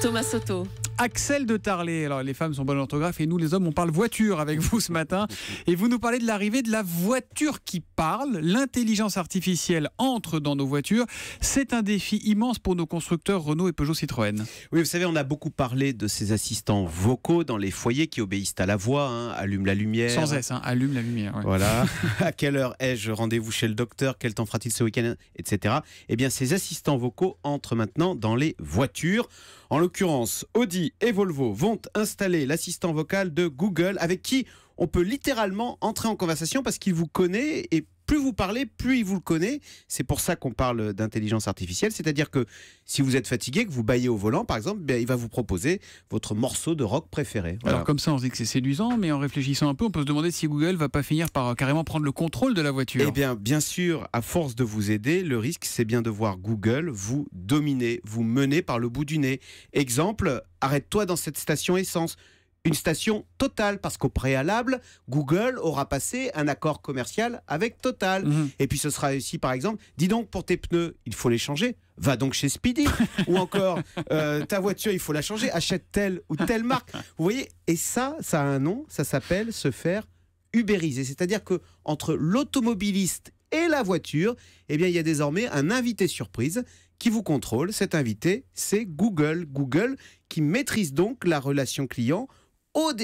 Thomas Soto. Axel de Tarlet. Alors les femmes sont bonnes en orthographe et nous les hommes on parle voiture avec vous ce matin et vous nous parlez de l'arrivée de la voiture qui parle. L'intelligence artificielle entre dans nos voitures. C'est un défi immense pour nos constructeurs Renault et Peugeot Citroën. Oui, vous savez, on a beaucoup parlé de ces assistants vocaux dans les foyers qui obéissent à la voix, allume la lumière. Sans S, allume la lumière. Ouais. Voilà. À quelle heure ai-je rendez-vous chez le docteur? Quel temps fera-t-il ce week-end, etc. Eh bien, ces assistants vocaux entrent maintenant dans les voitures. En l'occurrence, Audi et Volvo vont installer l'assistant vocal de Google avec qui on peut littéralement entrer en conversation parce qu'il vous connaît et plus vous parlez, plus il vous le connaît. C'est pour ça qu'on parle d'intelligence artificielle. C'est-à-dire que si vous êtes fatigué, que vous bâillez au volant, par exemple, il va vous proposer votre morceau de rock préféré. Voilà. Alors comme ça, on se dit que c'est séduisant, mais en réfléchissant un peu, on peut se demander si Google va pas finir par carrément prendre le contrôle de la voiture. Eh bien sûr, à force de vous aider, le risque, c'est bien de voir Google vous dominer, vous mener par le bout du nez. Exemple, arrête-toi dans cette station essence. Une station Total, parce qu'au préalable, Google aura passé un accord commercial avec Total. Et puis ce sera aussi, par exemple, dis donc pour tes pneus, il faut les changer, va donc chez Speedy. Ou encore, ta voiture, il faut la changer, achète telle ou telle marque. Vous voyez, et ça a un nom, ça s'appelle se faire ubériser. C'est-à-dire que entre l'automobiliste et la voiture, eh bien, il y a désormais un invité surprise qui vous contrôle. Cet invité, c'est Google. Google qui maîtrise donc la relation client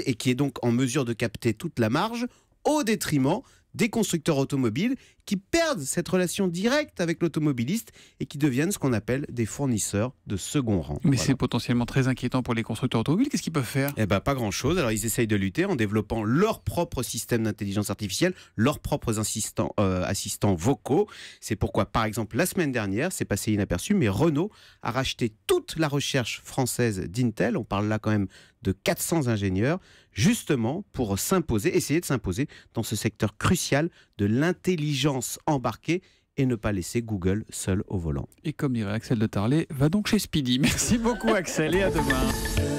et qui est donc en mesure de capter toute la marge au détriment des constructeurs automobiles qui perdent cette relation directe avec l'automobiliste et qui deviennent ce qu'on appelle des fournisseurs de second rang. Mais voilà. c'est potentiellement très inquiétant pour les constructeurs automobiles. Qu'est-ce qu'ils peuvent faire ? Eh ben, pas grand-chose. Alors, ils essayent de lutter en développant leur propre système d'intelligence artificielle, leurs propres assistants vocaux. C'est pourquoi, par exemple, la semaine dernière, c'est passé inaperçu, mais Renault a racheté toute la recherche française d'Intel. On parle là quand même de 400 ingénieurs, justement pour essayer de s'imposer dans ce secteur crucial de l'intelligence embarquée et ne pas laisser Google seul au volant. Et comme dirait Axel de Tarlet, va donc chez Speedy. Merci beaucoup Axel et à demain.